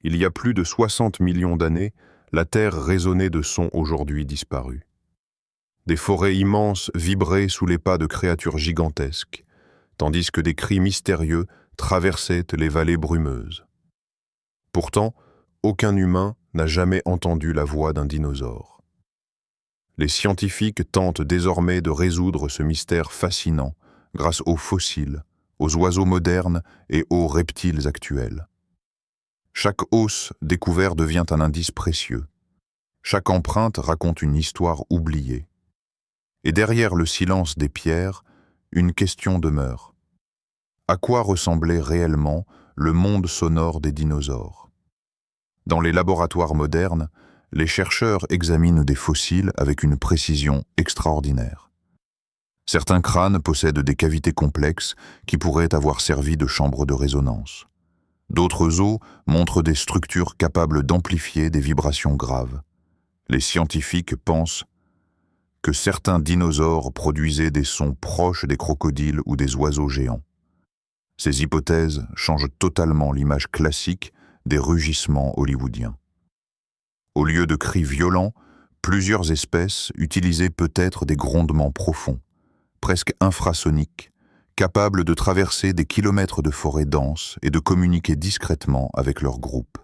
Il y a plus de 60 millions d'années, la Terre résonnait de sons aujourd'hui disparus. Des forêts immenses vibraient sous les pas de créatures gigantesques, tandis que des cris mystérieux traversaient les vallées brumeuses. Pourtant, aucun humain n'a jamais entendu la voix d'un dinosaure. Les scientifiques tentent désormais de résoudre ce mystère fascinant grâce aux fossiles, aux oiseaux modernes et aux reptiles actuels. Chaque os découvert devient un indice précieux. Chaque empreinte raconte une histoire oubliée. Et derrière le silence des pierres, une question demeure. À quoi ressemblait réellement le monde sonore des dinosaures? Dans les laboratoires modernes, les chercheurs examinent des fossiles avec une précision extraordinaire. Certains crânes possèdent des cavités complexes qui pourraient avoir servi de chambre de résonance. D'autres os montrent des structures capables d'amplifier des vibrations graves. Les scientifiques pensent que certains dinosaures produisaient des sons proches des crocodiles ou des oiseaux géants. Ces hypothèses changent totalement l'image classique des rugissements hollywoodiens. Au lieu de cris violents, plusieurs espèces utilisaient peut-être des grondements profonds, presque infrasoniques, capables de traverser des kilomètres de forêt dense et de communiquer discrètement avec leur groupe.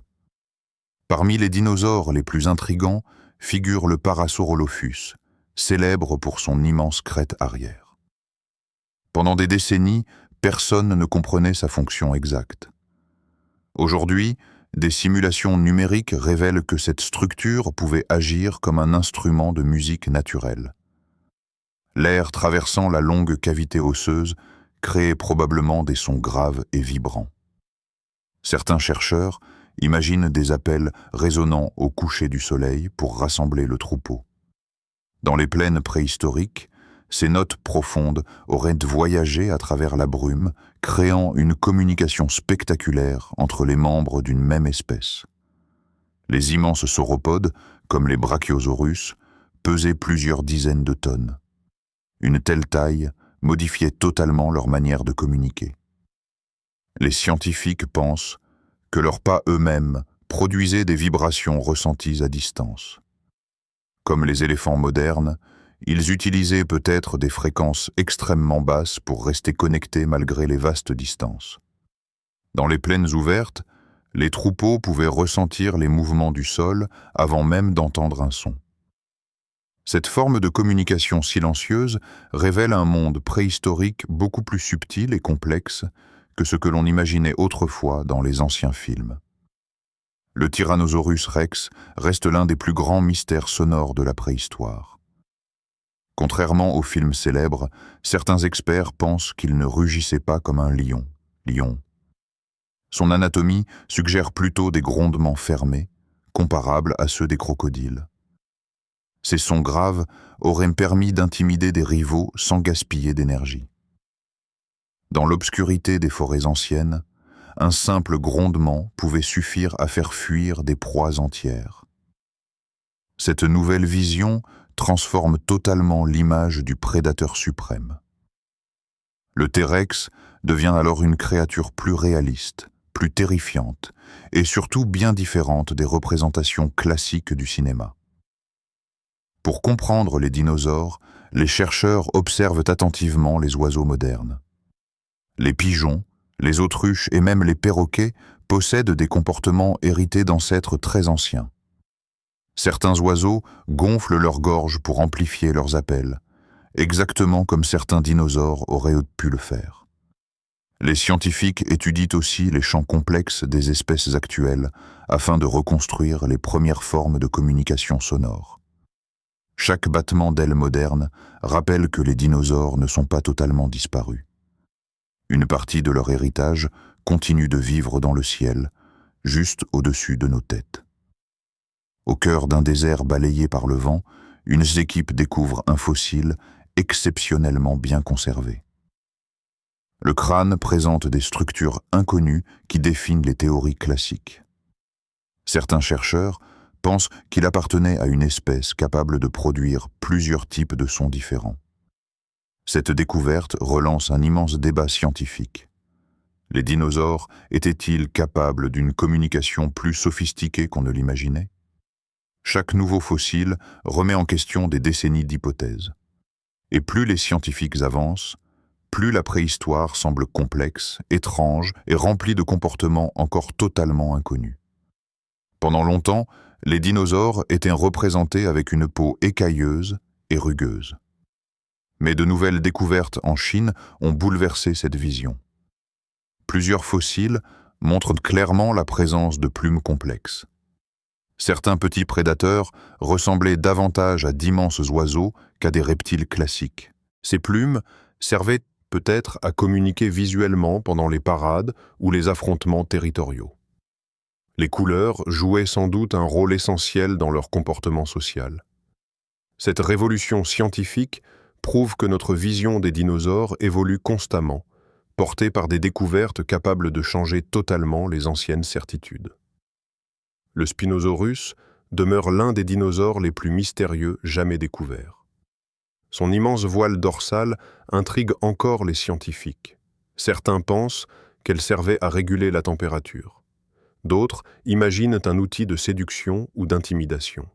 Parmi les dinosaures les plus intrigants figure le Parasaurolophus, célèbre pour son immense crête arrière. Pendant des décennies, personne ne comprenait sa fonction exacte. Aujourd'hui, des simulations numériques révèlent que cette structure pouvait agir comme un instrument de musique naturelle. L'air traversant la longue cavité osseuse créait probablement des sons graves et vibrants. Certains chercheurs imaginent des appels résonnant au coucher du soleil pour rassembler le troupeau. Dans les plaines préhistoriques, ces notes profondes auraient voyagé à travers la brume, créant une communication spectaculaire entre les membres d'une même espèce. Les immenses sauropodes, comme les Brachiosaurus, pesaient plusieurs dizaines de tonnes. Une telle taille modifiait totalement leur manière de communiquer. Les scientifiques pensent que leurs pas eux-mêmes produisaient des vibrations ressenties à distance. Comme les éléphants modernes, ils utilisaient peut-être des fréquences extrêmement basses pour rester connectés malgré les vastes distances. Dans les plaines ouvertes, les troupeaux pouvaient ressentir les mouvements du sol avant même d'entendre un son. Cette forme de communication silencieuse révèle un monde préhistorique beaucoup plus subtil et complexe que ce que l'on imaginait autrefois dans les anciens films. Le Tyrannosaurus rex reste l'un des plus grands mystères sonores de la préhistoire. Contrairement aux films célèbres, certains experts pensent qu'il ne rugissait pas comme un lion. Son anatomie suggère plutôt des grondements fermés, comparables à ceux des crocodiles. Ces sons graves auraient permis d'intimider des rivaux sans gaspiller d'énergie. Dans l'obscurité des forêts anciennes, un simple grondement pouvait suffire à faire fuir des proies entières. Cette nouvelle vision transforme totalement l'image du prédateur suprême. Le T-Rex devient alors une créature plus réaliste, plus terrifiante et surtout bien différente des représentations classiques du cinéma. Pour comprendre les dinosaures, les chercheurs observent attentivement les oiseaux modernes. Les pigeons, les autruches et même les perroquets possèdent des comportements hérités d'ancêtres très anciens. Certains oiseaux gonflent leur gorge pour amplifier leurs appels, exactement comme certains dinosaures auraient pu le faire. Les scientifiques étudient aussi les champs complexes des espèces actuelles afin de reconstruire les premières formes de communication sonore. Chaque battement d'ailes moderne rappelle que les dinosaures ne sont pas totalement disparus. Une partie de leur héritage continue de vivre dans le ciel, juste au-dessus de nos têtes. Au cœur d'un désert balayé par le vent, une équipe découvre un fossile exceptionnellement bien conservé. Le crâne présente des structures inconnues qui défient les théories classiques. Certains chercheurs pensent qu'il appartenait à une espèce capable de produire plusieurs types de sons différents. Cette découverte relance un immense débat scientifique. Les dinosaures étaient-ils capables d'une communication plus sophistiquée qu'on ne l'imaginait? Chaque nouveau fossile remet en question des décennies d'hypothèses. Et plus les scientifiques avancent, plus la préhistoire semble complexe, étrange et remplie de comportements encore totalement inconnus. Pendant longtemps, les dinosaures étaient représentés avec une peau écailleuse et rugueuse. Mais de nouvelles découvertes en Chine ont bouleversé cette vision. Plusieurs fossiles montrent clairement la présence de plumes complexes. Certains petits prédateurs ressemblaient davantage à d'immenses oiseaux qu'à des reptiles classiques. Ces plumes servaient peut-être à communiquer visuellement pendant les parades ou les affrontements territoriaux. Les couleurs jouaient sans doute un rôle essentiel dans leur comportement social. Cette révolution scientifique prouve que notre vision des dinosaures évolue constamment, portée par des découvertes capables de changer totalement les anciennes certitudes. Le Spinosaurus demeure l'un des dinosaures les plus mystérieux jamais découverts. Son immense voile dorsale intrigue encore les scientifiques. Certains pensent qu'elle servait à réguler la température. D'autres imaginent un outil de séduction ou d'intimidation.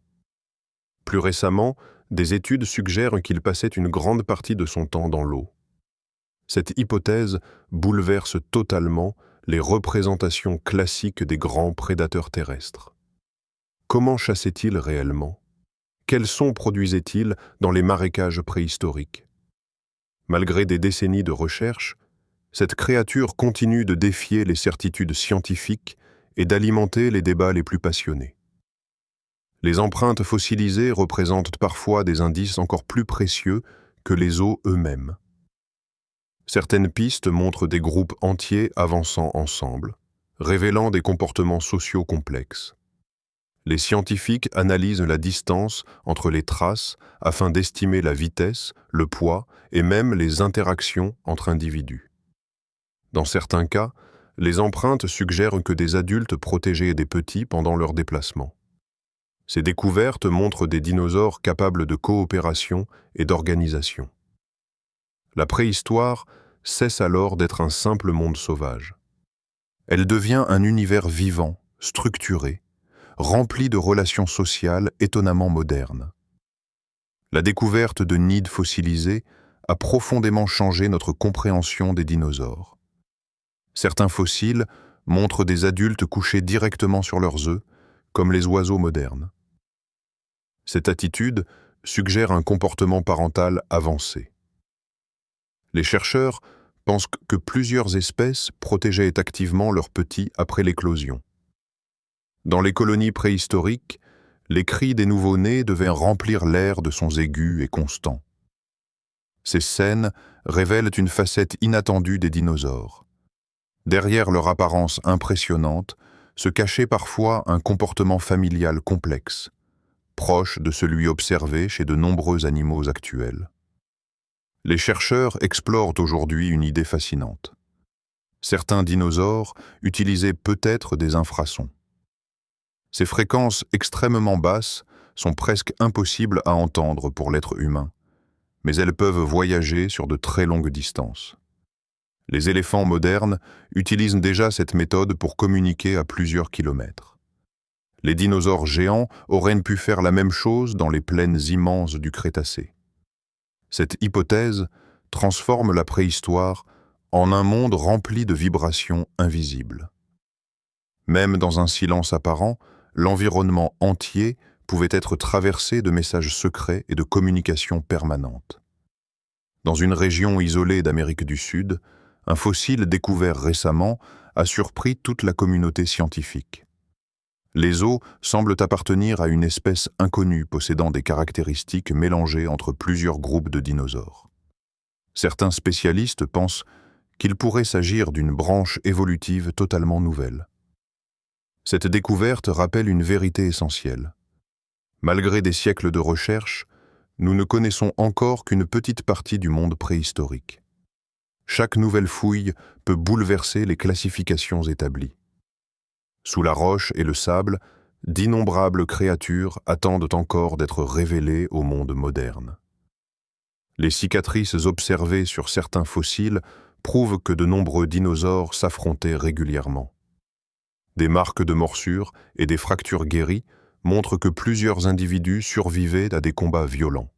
Plus récemment, des études suggèrent qu'il passait une grande partie de son temps dans l'eau. Cette hypothèse bouleverse totalement les représentations classiques des grands prédateurs terrestres. Comment chassaient-ils réellement? Quels sons produisaient-ils dans les marécages préhistoriques? Malgré des décennies de recherche, cette créature continue de défier les certitudes scientifiques et d'alimenter les débats les plus passionnés. Les empreintes fossilisées représentent parfois des indices encore plus précieux que les os eux-mêmes. Certaines pistes montrent des groupes entiers avançant ensemble, révélant des comportements sociaux complexes. Les scientifiques analysent la distance entre les traces afin d'estimer la vitesse, le poids et même les interactions entre individus. Dans certains cas, les empreintes suggèrent que des adultes protégeaient des petits pendant leur déplacement. Ces découvertes montrent des dinosaures capables de coopération et d'organisation. La préhistoire cesse alors d'être un simple monde sauvage. Elle devient un univers vivant, structuré, rempli de relations sociales étonnamment modernes. La découverte de nids fossilisés a profondément changé notre compréhension des dinosaures. Certains fossiles montrent des adultes couchés directement sur leurs œufs, comme les oiseaux modernes. Cette attitude suggère un comportement parental avancé. Les chercheurs pensent que plusieurs espèces protégeaient activement leurs petits après l'éclosion. Dans les colonies préhistoriques, les cris des nouveau-nés devaient remplir l'air de sons aigus et constants. Ces scènes révèlent une facette inattendue des dinosaures. Derrière leur apparence impressionnante se cachait parfois un comportement familial complexe, proche de celui observé chez de nombreux animaux actuels. Les chercheurs explorent aujourd'hui une idée fascinante. Certains dinosaures utilisaient peut-être des infrasons. Ces fréquences extrêmement basses sont presque impossibles à entendre pour l'être humain, mais elles peuvent voyager sur de très longues distances. Les éléphants modernes utilisent déjà cette méthode pour communiquer à plusieurs kilomètres. Les dinosaures géants auraient pu faire la même chose dans les plaines immenses du Crétacé. Cette hypothèse transforme la préhistoire en un monde rempli de vibrations invisibles. Même dans un silence apparent, l'environnement entier pouvait être traversé de messages secrets et de communications permanentes. Dans une région isolée d'Amérique du Sud, un fossile découvert récemment a surpris toute la communauté scientifique. Les os semblent appartenir à une espèce inconnue possédant des caractéristiques mélangées entre plusieurs groupes de dinosaures. Certains spécialistes pensent qu'il pourrait s'agir d'une branche évolutive totalement nouvelle. Cette découverte rappelle une vérité essentielle. Malgré des siècles de recherche, nous ne connaissons encore qu'une petite partie du monde préhistorique. Chaque nouvelle fouille peut bouleverser les classifications établies. Sous la roche et le sable, d'innombrables créatures attendent encore d'être révélées au monde moderne. Les cicatrices observées sur certains fossiles prouvent que de nombreux dinosaures s'affrontaient régulièrement. Des marques de morsures et des fractures guéries montrent que plusieurs individus survivaient à des combats violents.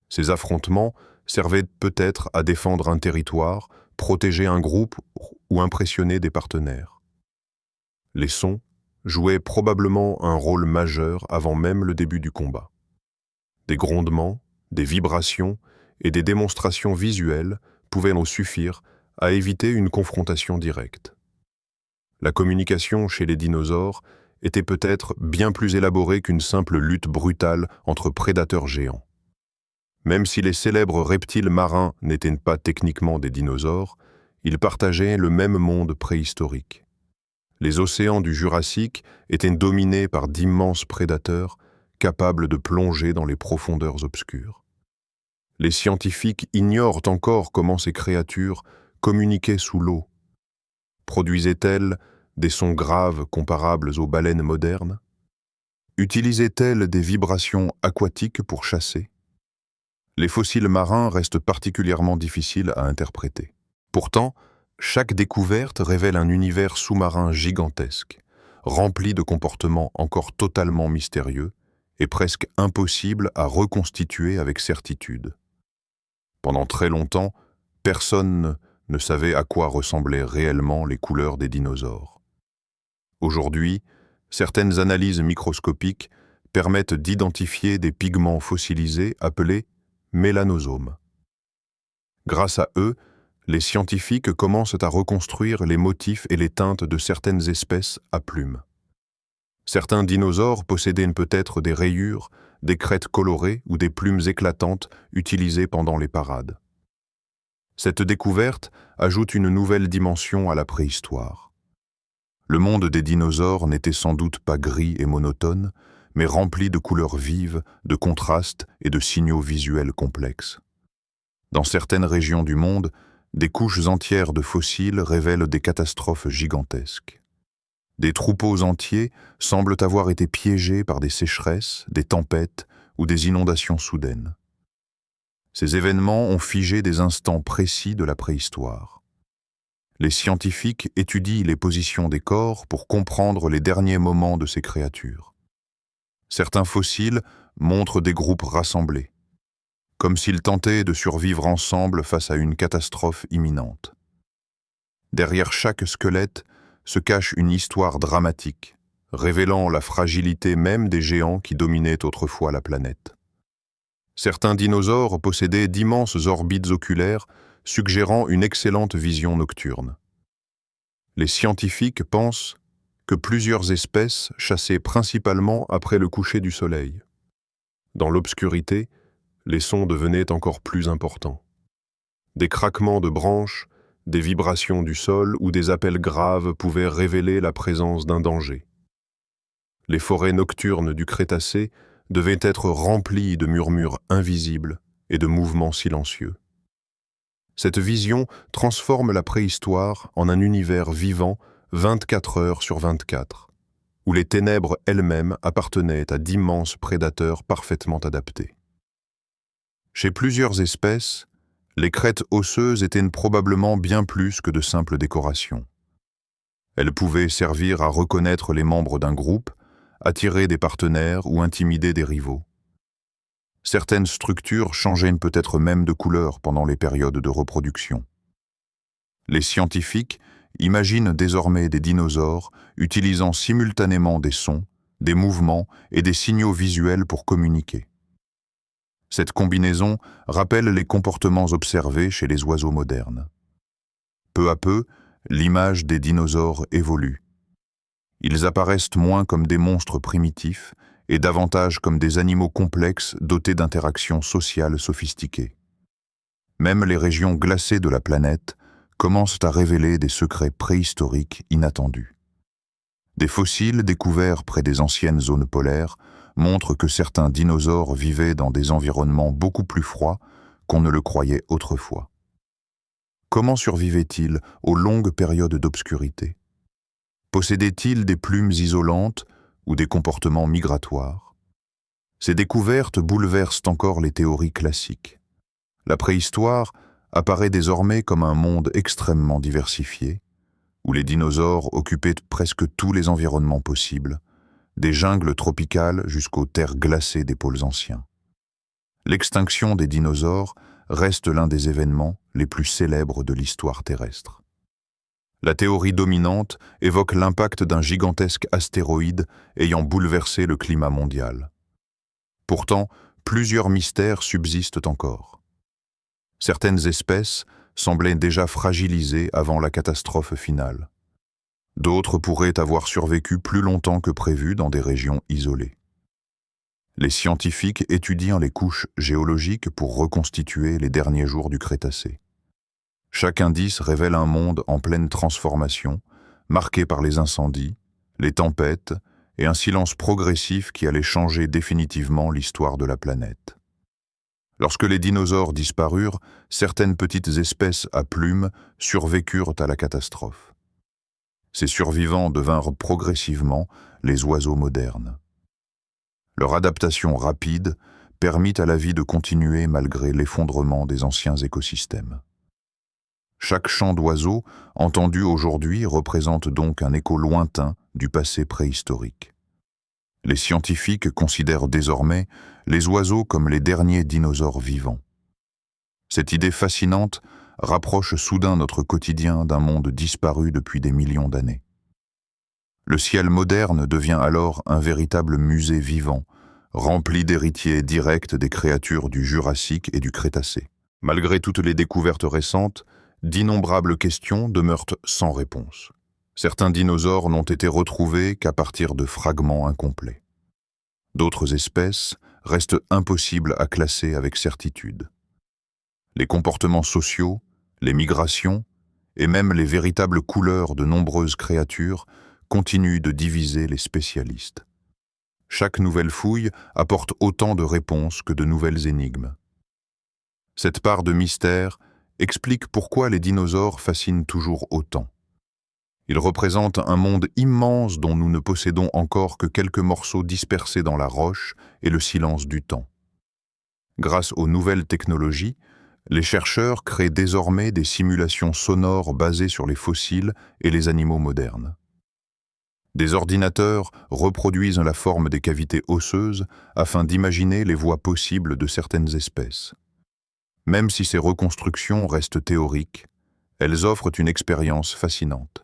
Ces affrontements servaient peut-être à défendre un territoire, protéger un groupe ou impressionner des partenaires. Les sons jouaient probablement un rôle majeur avant même le début du combat. Des grondements, des vibrations et des démonstrations visuelles pouvaient nous suffire à éviter une confrontation directe. La communication chez les dinosaures était peut-être bien plus élaborée qu'une simple lutte brutale entre prédateurs géants. Même si les célèbres reptiles marins n'étaient pas techniquement des dinosaures, ils partageaient le même monde préhistorique. Les océans du Jurassique étaient dominés par d'immenses prédateurs capables de plonger dans les profondeurs obscures. Les scientifiques ignorent encore comment ces créatures communiquaient sous l'eau. Produisaient-elles des sons graves comparables aux baleines modernes? Utilisaient-elles des vibrations aquatiques pour chasser? Les fossiles marins restent particulièrement difficiles à interpréter. Pourtant, chaque découverte révèle un univers sous-marin gigantesque, rempli de comportements encore totalement mystérieux et presque impossibles à reconstituer avec certitude. Pendant très longtemps, personne ne savait à quoi ressemblaient réellement les couleurs des dinosaures. Aujourd'hui, certaines analyses microscopiques permettent d'identifier des pigments fossilisés appelés mélanosomes. Grâce à eux, les scientifiques commencent à reconstruire les motifs et les teintes de certaines espèces à plumes. Certains dinosaures possédaient peut-être des rayures, des crêtes colorées ou des plumes éclatantes utilisées pendant les parades. Cette découverte ajoute une nouvelle dimension à la préhistoire. Le monde des dinosaures n'était sans doute pas gris et monotone, mais rempli de couleurs vives, de contrastes et de signaux visuels complexes. Dans certaines régions du monde, des couches entières de fossiles révèlent des catastrophes gigantesques. Des troupeaux entiers semblent avoir été piégés par des sécheresses, des tempêtes ou des inondations soudaines. Ces événements ont figé des instants précis de la préhistoire. Les scientifiques étudient les positions des corps pour comprendre les derniers moments de ces créatures. Certains fossiles montrent des groupes rassemblés, comme s'ils tentaient de survivre ensemble face à une catastrophe imminente. Derrière chaque squelette se cache une histoire dramatique, révélant la fragilité même des géants qui dominaient autrefois la planète. Certains dinosaures possédaient d'immenses orbites oculaires, suggérant une excellente vision nocturne. Les scientifiques pensent que plusieurs espèces chassaient principalement après le coucher du soleil. Dans l'obscurité, les sons devenaient encore plus importants. Des craquements de branches, des vibrations du sol ou des appels graves pouvaient révéler la présence d'un danger. Les forêts nocturnes du Crétacé devaient être remplies de murmures invisibles et de mouvements silencieux. Cette vision transforme la préhistoire en un univers vivant 24 heures sur 24, où les ténèbres elles-mêmes appartenaient à d'immenses prédateurs parfaitement adaptés. Chez plusieurs espèces, les crêtes osseuses étaient probablement bien plus que de simples décorations. Elles pouvaient servir à reconnaître les membres d'un groupe, attirer des partenaires ou intimider des rivaux. Certaines structures changeaient peut-être même de couleur pendant les périodes de reproduction. Les scientifiques imaginent désormais des dinosaures utilisant simultanément des sons, des mouvements et des signaux visuels pour communiquer. Cette combinaison rappelle les comportements observés chez les oiseaux modernes. Peu à peu, l'image des dinosaures évolue. Ils apparaissent moins comme des monstres primitifs et davantage comme des animaux complexes dotés d'interactions sociales sophistiquées. Même les régions glacées de la planète commencent à révéler des secrets préhistoriques inattendus. Des fossiles découverts près des anciennes zones polaires montrent que certains dinosaures vivaient dans des environnements beaucoup plus froids qu'on ne le croyait autrefois. Comment survivaient-ils aux longues périodes d'obscurité? Possédaient-ils des plumes isolantes ou des comportements migratoires? Ces découvertes bouleversent encore les théories classiques. La préhistoire apparaît désormais comme un monde extrêmement diversifié, où les dinosaures occupaient presque tous les environnements possibles, des jungles tropicales jusqu'aux terres glacées des pôles anciens. L'extinction des dinosaures reste l'un des événements les plus célèbres de l'histoire terrestre. La théorie dominante évoque l'impact d'un gigantesque astéroïde ayant bouleversé le climat mondial. Pourtant, plusieurs mystères subsistent encore. Certaines espèces semblaient déjà fragilisées avant la catastrophe finale. D'autres pourraient avoir survécu plus longtemps que prévu dans des régions isolées. Les scientifiques étudient les couches géologiques pour reconstituer les derniers jours du Crétacé. Chaque indice révèle un monde en pleine transformation, marqué par les incendies, les tempêtes et un silence progressif qui allait changer définitivement l'histoire de la planète. Lorsque les dinosaures disparurent, certaines petites espèces à plumes survécurent à la catastrophe. Ces survivants devinrent progressivement les oiseaux modernes. Leur adaptation rapide permit à la vie de continuer malgré l'effondrement des anciens écosystèmes. Chaque chant d'oiseaux entendu aujourd'hui représente donc un écho lointain du passé préhistorique. Les scientifiques considèrent désormais les oiseaux comme les derniers dinosaures vivants. Cette idée fascinante rapproche soudain notre quotidien d'un monde disparu depuis des millions d'années. Le ciel moderne devient alors un véritable musée vivant, rempli d'héritiers directs des créatures du Jurassique et du Crétacé. Malgré toutes les découvertes récentes, d'innombrables questions demeurent sans réponse. Certains dinosaures n'ont été retrouvés qu'à partir de fragments incomplets. D'autres espèces restent impossibles à classer avec certitude. Les comportements sociaux, les migrations et même les véritables couleurs de nombreuses créatures continuent de diviser les spécialistes. Chaque nouvelle fouille apporte autant de réponses que de nouvelles énigmes. Cette part de mystère explique pourquoi les dinosaures fascinent toujours autant. Ils représentent un monde immense dont nous ne possédons encore que quelques morceaux dispersés dans la roche et le silence du temps. Grâce aux nouvelles technologies, les chercheurs créent désormais des simulations sonores basées sur les fossiles et les animaux modernes. Des ordinateurs reproduisent la forme des cavités osseuses afin d'imaginer les voies possibles de certaines espèces. Même si ces reconstructions restent théoriques, elles offrent une expérience fascinante.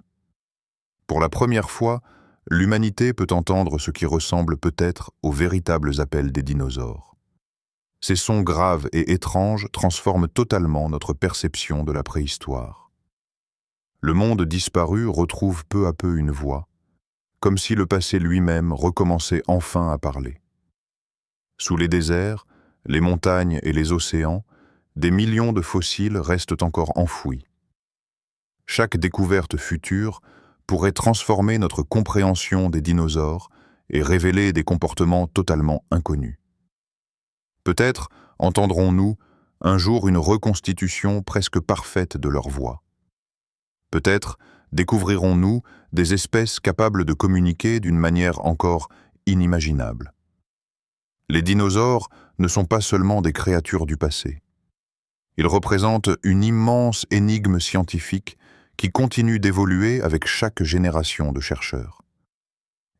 Pour la première fois, l'humanité peut entendre ce qui ressemble peut-être aux véritables appels des dinosaures. Ces sons graves et étranges transforment totalement notre perception de la préhistoire. Le monde disparu retrouve peu à peu une voix, comme si le passé lui-même recommençait enfin à parler. Sous les déserts, les montagnes et les océans, des millions de fossiles restent encore enfouis. Chaque découverte future pourrait transformer notre compréhension des dinosaures et révéler des comportements totalement inconnus. Peut-être entendrons-nous un jour une reconstitution presque parfaite de leur voix. Peut-être découvrirons-nous des espèces capables de communiquer d'une manière encore inimaginable. Les dinosaures ne sont pas seulement des créatures du passé. Ils représentent une immense énigme scientifique qui continue d'évoluer avec chaque génération de chercheurs.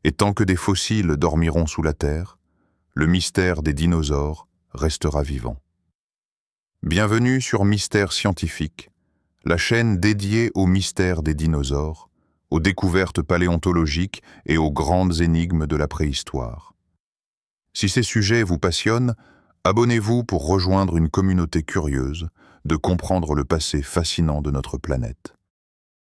Et tant que des fossiles dormiront sous la terre, le mystère des dinosaures restera vivant. Bienvenue sur Mystère Scientifique, la chaîne dédiée au mystère des dinosaures, aux découvertes paléontologiques et aux grandes énigmes de la préhistoire. Si ces sujets vous passionnent, abonnez-vous pour rejoindre une communauté curieuse de comprendre le passé fascinant de notre planète.